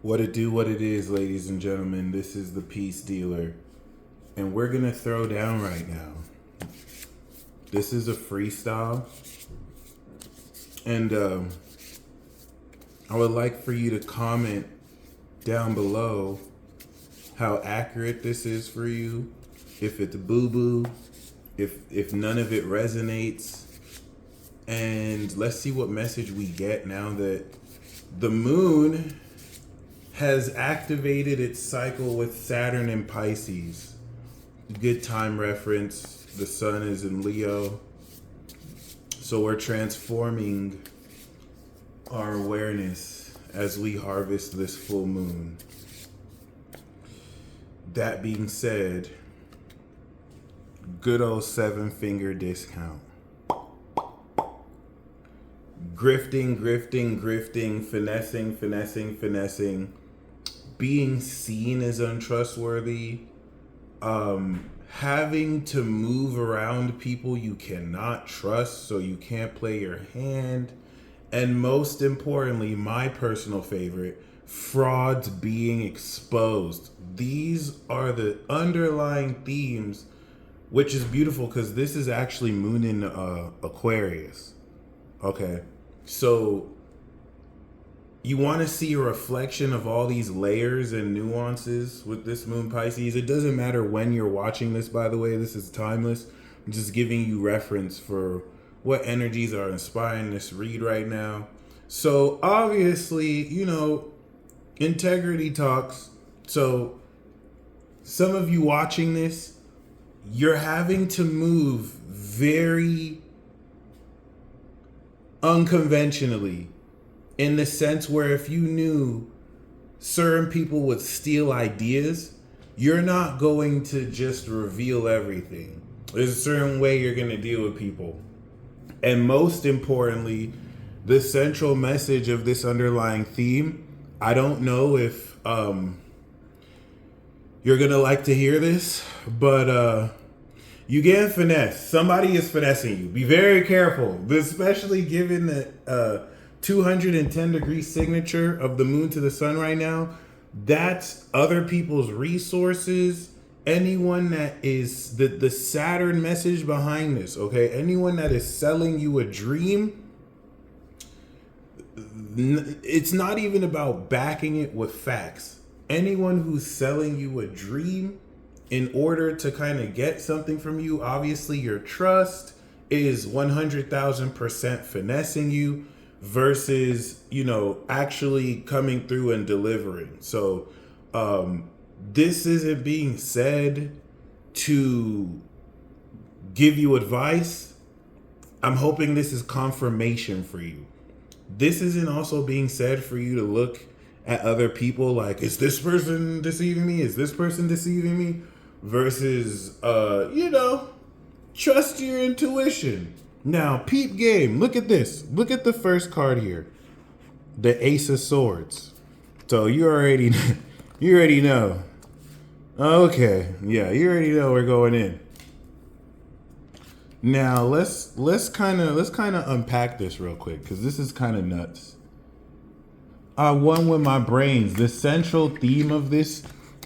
What it do, what it is, ladies and gentlemen. This is the Peace Dealer, and we're gonna throw down right now. This is a freestyle, and I would like for you to comment down below how accurate this is for you, if it's boo-boo, if none of it resonates, and let's see what message we get now that the moon has activated its cycle with Saturn in Pisces. Good time reference. The sun is in Leo. So we're transforming our awareness as we harvest this full moon. That being said, good old 7-finger discount. Grifting, grifting, grifting, finessing, finessing, finessing. Being seen as untrustworthy, having to move around people you cannot trust so you can't play your hand, and most importantly, my personal favorite, frauds being exposed. These are the underlying themes, which is beautiful because this is actually moon in Aquarius. Okay, so you want to see a reflection of all these layers and nuances with this moon Pisces. It doesn't matter when you're watching this, by the way. This is timeless. I'm just giving you reference for what energies are inspiring this read right now. So obviously, integrity talks. So some of you watching this, you're having to move very unconventionally, in the sense where if you knew certain people would steal ideas, you're not going to just reveal everything. There's a certain way you're going to deal with people. And most importantly, the central message of this underlying theme, I don't know if you're going to like to hear this, but you get finesse. Somebody is finessing you. Be very careful, especially given that 210-degree signature of the moon to the sun right now. That's other people's resources. Anyone that is the Saturn message behind this, okay? Anyone that is selling you a dream, it's not even about backing it with facts. Anyone who's selling you a dream in order to kind of get something from you, obviously your trust is 100,000% finessing you versus, actually coming through and delivering. So this isn't being said to give you advice. I'm hoping this is confirmation for you. This isn't also being said for you to look at other people like, is this person deceiving me? Is this person deceiving me? Versus, trust your intuition. Now, peep game. Look at this. Look at the first card here. The Ace of Swords. So you already know. Okay. Yeah, you already know we're going in. Now, let's kind of unpack this real quick cuz this is kind of nuts. I won with my brains. The central theme of this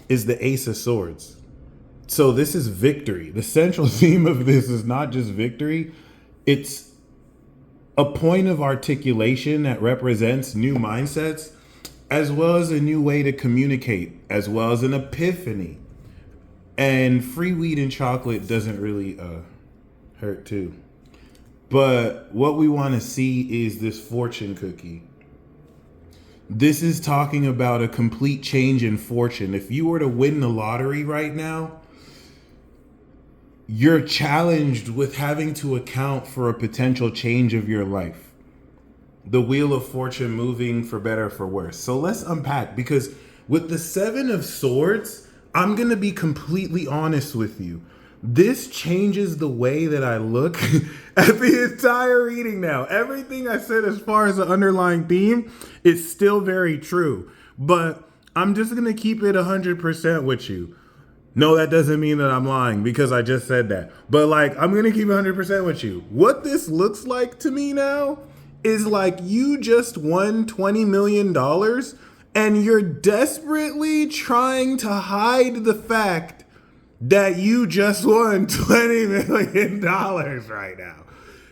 is the Ace of Swords. So this is victory. The central theme of this is not just victory. It's a point of articulation that represents new mindsets, as well as a new way to communicate, as well as an epiphany. And free weed and chocolate doesn't really hurt too. But what we want to see is this fortune cookie. This is talking about a complete change in fortune. If you were to win the lottery right now, you're challenged with having to account for a potential change of your life. The wheel of fortune moving for better or for worse. So let's unpack, because with the 7 of Swords, I'm going to be completely honest with you. This changes the way that I look at the entire reading now. Everything I said as far as the underlying theme is still very true. But I'm just going to keep it 100% with you. No, that doesn't mean that I'm lying because I just said that. But I'm going to keep 100% with you. What this looks like to me now is like you just won $20 million And you're desperately trying to hide the fact that you just won $20 million right now.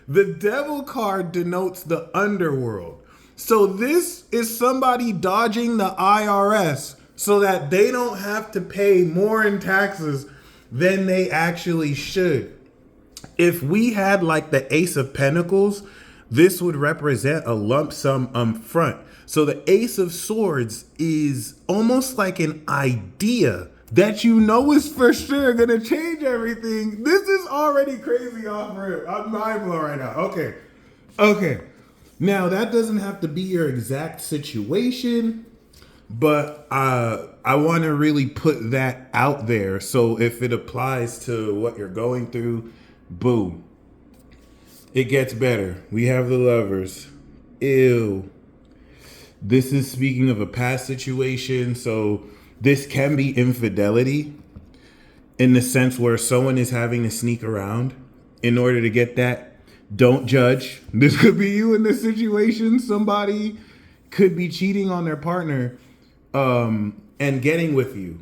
The devil card denotes the underworld. So this is somebody dodging the IRS so that they don't have to pay more in taxes than they actually should. If we had like the Ace of Pentacles, this would represent a lump sum front. So the Ace of Swords is almost like an idea that you know is for sure gonna change everything. This is already crazy off rip. I'm mind blown right now. Okay. Now that doesn't have to be your exact situation, but I want to really put that out there. So if it applies to what you're going through, boom. It gets better. We have the Lovers. Ew. This is speaking of a past situation, so this can be infidelity in the sense where someone is having to sneak around in order to get that. Don't judge. This could be you in this situation. Somebody could be cheating on their partner and getting with you.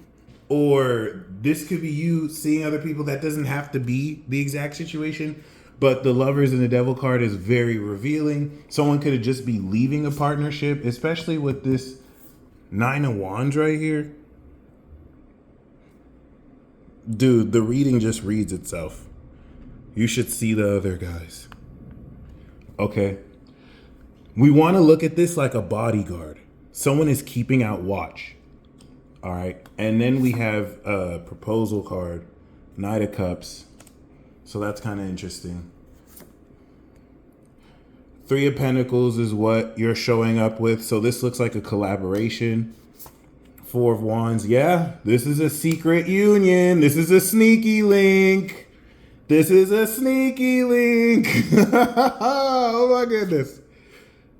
Or this could be you seeing other people. That doesn't have to be the exact situation. But the Lovers and the Devil card is very revealing. Someone could just be leaving a partnership, especially with this Nine of Wands right here. Dude, the reading just reads itself. You should see the other guys. Okay. We want to look at this like a bodyguard. Someone is keeping out watch. All right. And then we have a proposal card, Knight of Cups. So that's kind of interesting. Three of Pentacles is what you're showing up with. So this looks like a collaboration. Four of Wands. Yeah, this is a secret union. This is a sneaky link. This is a sneaky link. Oh my goodness.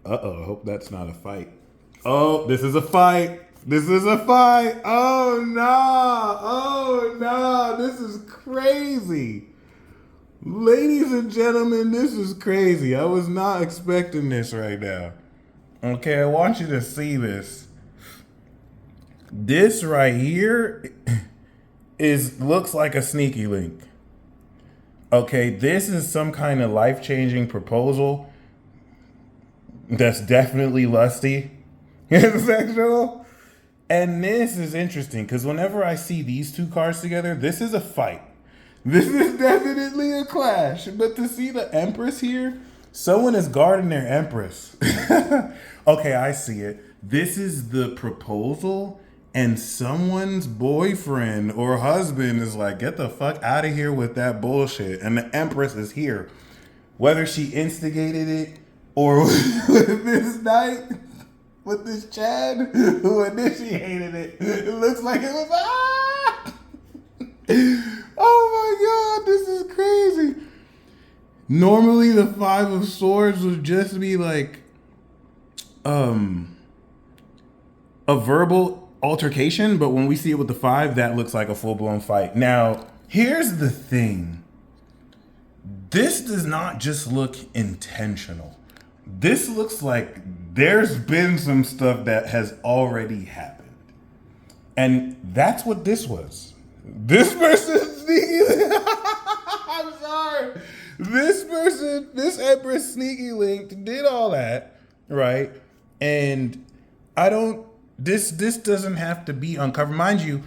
Uh-oh, I hope that's not a fight. Oh, this is a fight. This is a fight. Oh no. Oh no. This is crazy. Ladies and gentlemen, this is crazy. I was not expecting this right now. Okay, I want you to see this. This right here looks like a sneaky link. Okay, this is some kind of life-changing proposal that's definitely lusty and sexual. And this is interesting because whenever I see these two cards together, this is a fight. This is definitely a clash. But to see the Empress here, someone is guarding their Empress. Okay, I see it. This is the proposal, and someone's boyfriend or husband is like, get the fuck out of here with that bullshit. And the Empress is here. Whether she instigated it or with this knight, with this Chad who initiated it, it looks like it was, oh my God, this is crazy. Normally the Five of Swords would just be like a verbal altercation, but when we see it with the five, that looks like a full-blown fight. Now, here's the thing. This does not just look intentional. This looks like there's been some stuff that has already happened. And that's what this was. This person I'm sorry. This Empress sneaky linked, did all that, right? And this doesn't have to be uncovered. Mind you,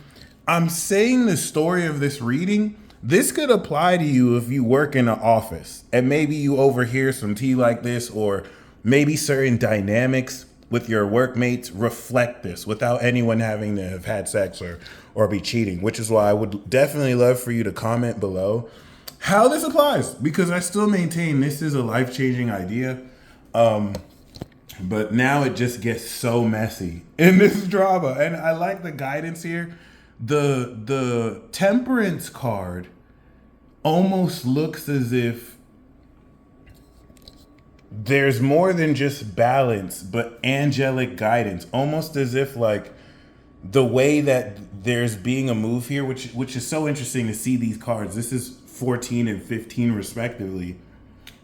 I'm saying the story of this reading. This could apply to you if you work in an office and maybe you overhear some tea like this, or maybe certain dynamics with your workmates reflect this without anyone having to have had sex or be cheating, which is why I would definitely love for you to comment below how this applies, because I still maintain this is a life-changing idea. But now it just gets so messy in this drama. And I like the guidance here. The Temperance card almost looks as if there's more than just balance, but angelic guidance. Almost as if like the way that there's being a move here, which is so interesting to see these cards. This is 14 and 15 respectively.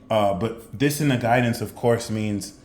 But this in the guidance, of course, means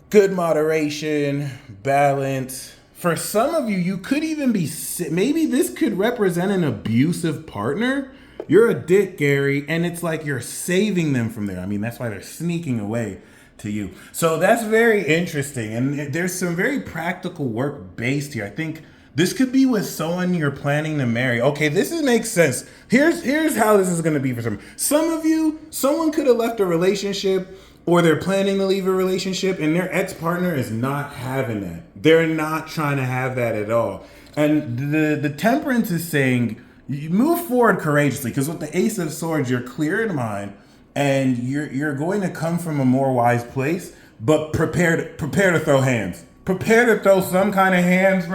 good moderation, balance. For some of you, you could even be, maybe this could represent an abusive partner. You're a dick, Gary, and it's like you're saving them from there. I mean, that's why they're sneaking away to you. So that's very interesting. And there's some very practical work based here. I think this could be with someone you're planning to marry. Okay, makes sense. Here's how this is going to be for some of you. Someone could have left a relationship, or they're planning to leave a relationship, and their ex-partner is not having that. They're not trying to have that at all. And the temperance is saying, you move forward courageously, because with the Ace of Swords, you're clear in mind, and you're going to come from a more wise place, but prepare to throw hands. Prepare to throw some kind of hands.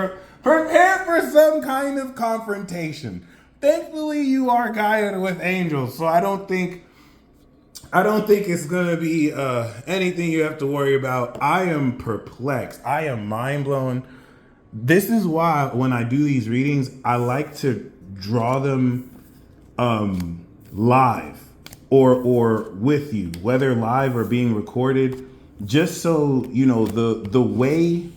Prepare for some kind of confrontation. Thankfully, you are guided with angels, so I don't think it's gonna be anything you have to worry about. I am perplexed. I am mind blown. This is why when I do these readings, I like to draw them live or with you, whether live or being recorded, just so you know the way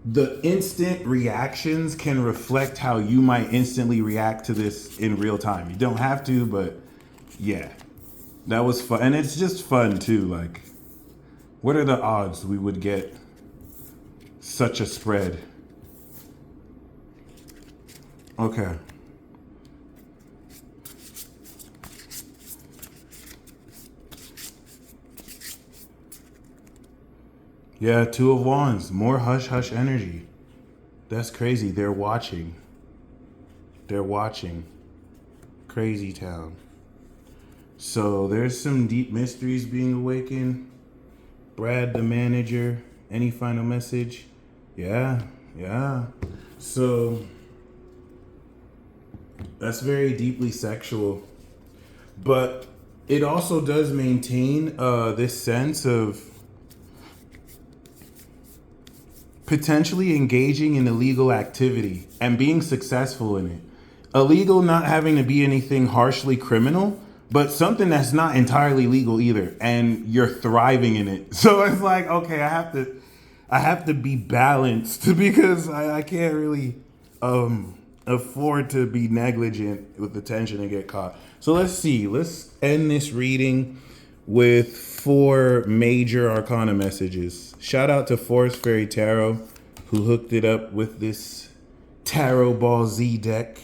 the instant reactions can reflect how you might instantly react to this in real time. You don't have to, but yeah. That was fun. And it's just fun too. Like, what are the odds we would get such a spread? Okay. Yeah, Two of Wands. More hush hush energy. That's crazy. They're watching. They're watching. Crazy town. So there's some deep mysteries being awakened. Brad, the manager, any final message? Yeah. So that's very deeply sexual. But it also does maintain this sense of potentially engaging in illegal activity and being successful in it. Illegal not having to be anything harshly criminal, but something that's not entirely legal either, and you're thriving in it. So it's like, okay, I have to be balanced because I can't really afford to be negligent with the tension and get caught. So let's end this reading with 4 major arcana messages. Shout out to Forest Fairy Tarot, who hooked it up with this Tarot Ball Z deck.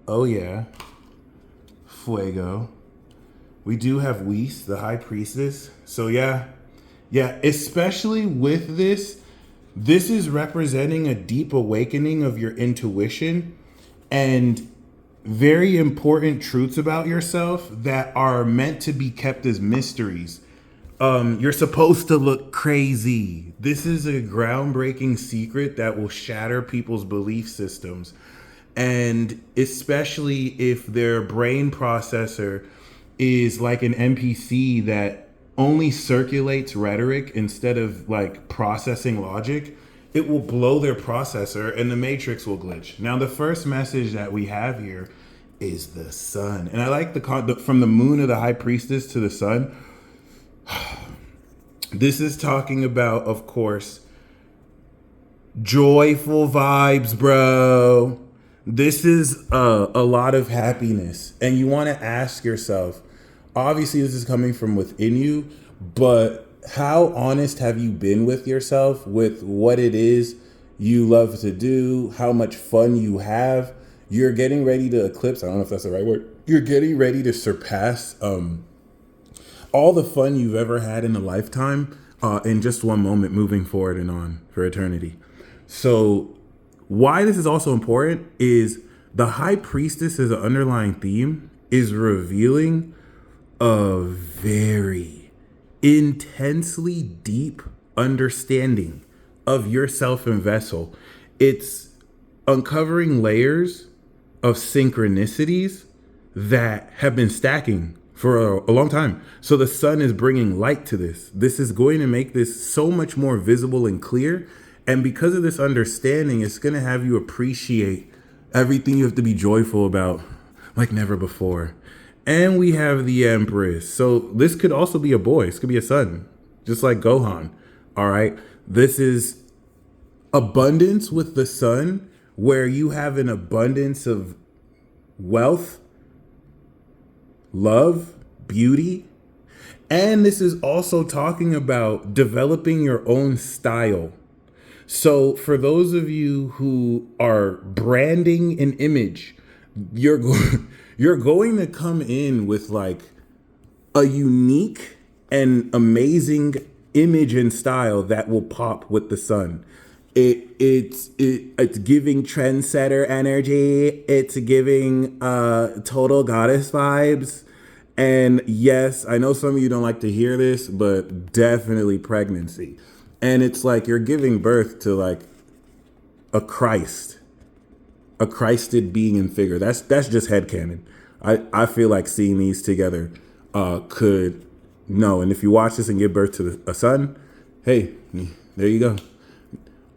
Oh yeah. Fuego. We do have Weiss, the High Priestess. So yeah, especially with this is representing a deep awakening of your intuition and very important truths about yourself that are meant to be kept as mysteries. You're supposed to look crazy. This is a groundbreaking secret that will shatter people's belief systems. And especially if their brain processor is like an NPC that only circulates rhetoric instead of like processing logic, it will blow their processor and the matrix will glitch. Now, the first message that we have here is the sun. And I like from the moon of the High Priestess to the sun. This is talking about, of course, joyful vibes, bro. This is a lot of happiness. And you want to ask yourself, obviously this is coming from within you, but how honest have you been with yourself, with what it is you love to do, how much fun you have? You're getting ready to eclipse. I don't know if that's the right word. You're getting ready to surpass all the fun you've ever had in a lifetime in just one moment, moving forward and on for eternity. So why this is also important is the High Priestess as an underlying theme is revealing a very intensely deep understanding of yourself and vessel. It's uncovering layers of synchronicities that have been stacking for a long time. So the sun is bringing light to this. This is going to make this so much more visible and clear. And because of this understanding, it's going to have you appreciate everything you have to be joyful about like never before. And we have the Empress. So this could also be a boy. This could be a son, just like Gohan. All right. This is abundance with the sun, where you have an abundance of wealth, love, beauty. And this is also talking about developing your own style. So, for those of you who are branding an image, you're going to come in with like a unique and amazing image and style that will pop with the sun. It's giving trendsetter energy. It's giving total goddess vibes. And yes, I know some of you don't like to hear this, but definitely pregnancy. And it's like you're giving birth to like a Christ, a Christed being and figure. That's just headcanon. I feel like seeing these together could no. And if you watch this and give birth to a son, hey, there you go.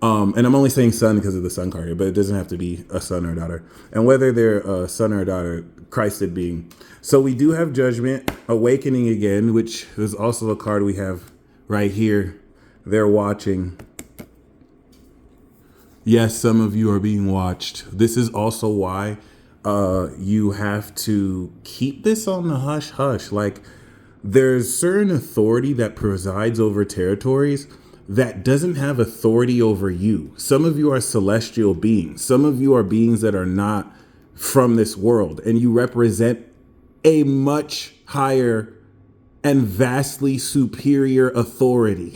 And I'm only saying son because of the son card here, but it doesn't have to be a son or a daughter. And whether they're a son or a daughter, Christed being. So we do have Judgment, Awakening again, which is also a card we have right here. They're watching. Yes, some of you are being watched. This is also why you have to keep this on the hush hush. Like, there's certain authority that presides over territories that doesn't have authority over you. Some of you are celestial beings. Some of you are beings that are not from this world, and you represent a much higher and vastly superior authority.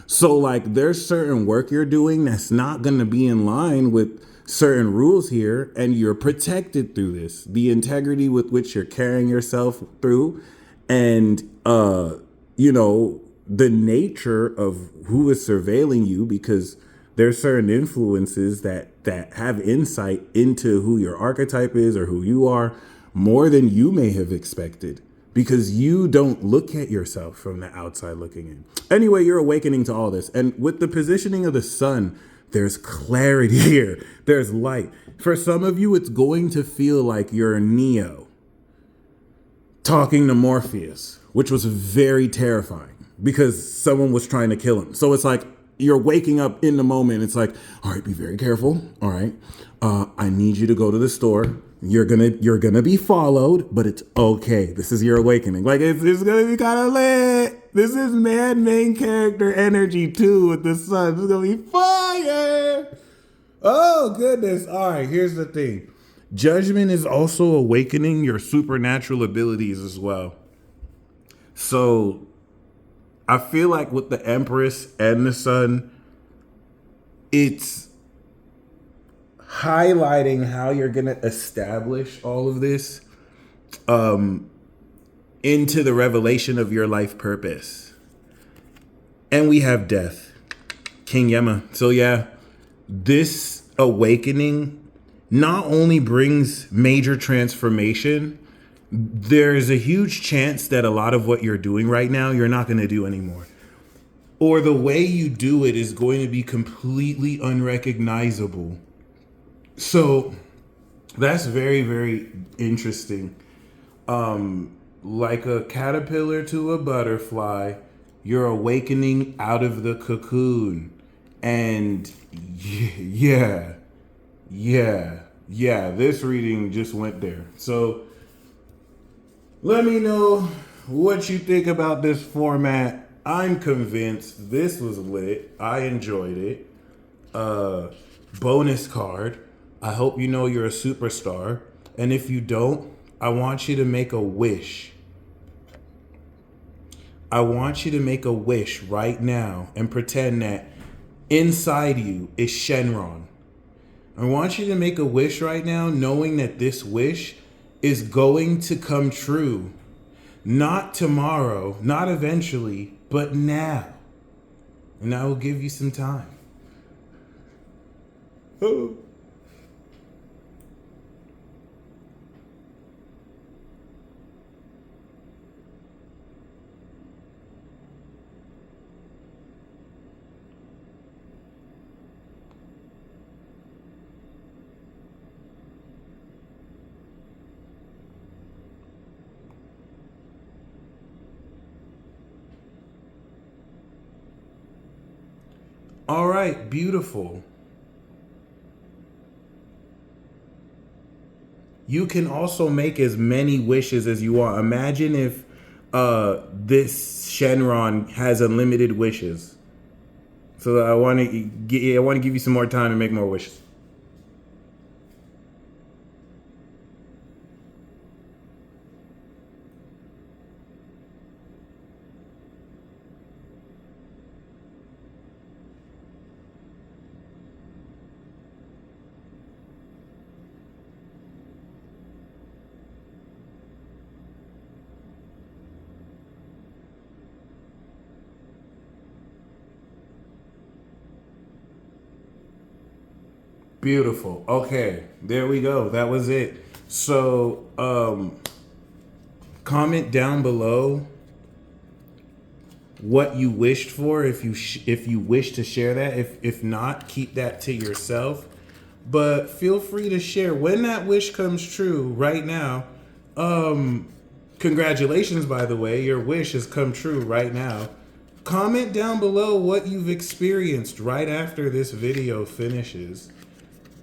So like there's certain work you're doing that's not going to be in line with certain rules here, and you're protected through this. The integrity with which you're carrying yourself through, and you know, the nature of who is surveilling you, because there's certain influences that have insight into who your archetype is or who you are more than you may have expected, because you don't look at yourself from the outside looking in. Anyway, you're awakening to all this. And with the positioning of the sun, there's clarity here. There's light. For some of you, it's going to feel like you're Neo talking to Morpheus, which was very terrifying because someone was trying to kill him. So it's like you're waking up in the moment. It's like, all right, be very careful. All right. I need you to go to the store. You're gonna be followed, but it's okay. This is your awakening. Like it's gonna be kind of lit. This is main character energy too with the sun. It's gonna be fire. Oh goodness. All right, here's the thing. Judgment is also awakening your supernatural abilities as well. So I feel like with the Empress and the Sun, it's highlighting how you're going to establish all of this into the revelation of your life purpose. And we have Death, King Yema. So yeah, this awakening not only brings major transformation, there's a huge chance that a lot of what you're doing right now, you're not going to do anymore. Or the way you do it is going to be completely unrecognizable. So that's very, very interesting. Like a caterpillar to a butterfly, you're awakening out of the cocoon. And yeah, this reading just went there. So let me know what you think about this format. I'm convinced this was lit. I enjoyed it. Bonus card. I hope you know you're a superstar. And if you don't, I want you to make a wish. I want you to make a wish right now and pretend that inside you is Shenron. I want you to make a wish right now knowing that this wish is going to come true. Not tomorrow, not eventually, but now. And I will give you some time. Oh. All right, beautiful. You can also make as many wishes as you want. Imagine if this Shenron has unlimited wishes. So I want to give you some more time to make more wishes. Beautiful. Okay, there we go. That was it. So, comment down below what you wished for if you wish to share that. If not, keep that to yourself. But feel free to share when that wish comes true right now. Congratulations, by the way, your wish has come true right now. Comment down below what you've experienced right after this video finishes.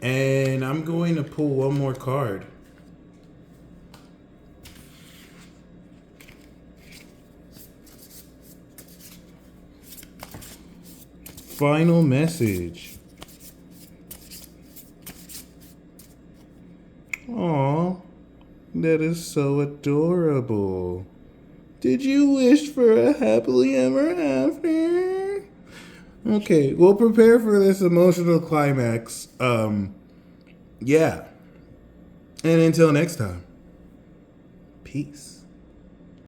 And I'm going to pull one more card. Final message. Aw, that is so adorable. Did you wish for a happily ever after? Okay, we'll prepare for this emotional climax. Yeah. And until next time, peace.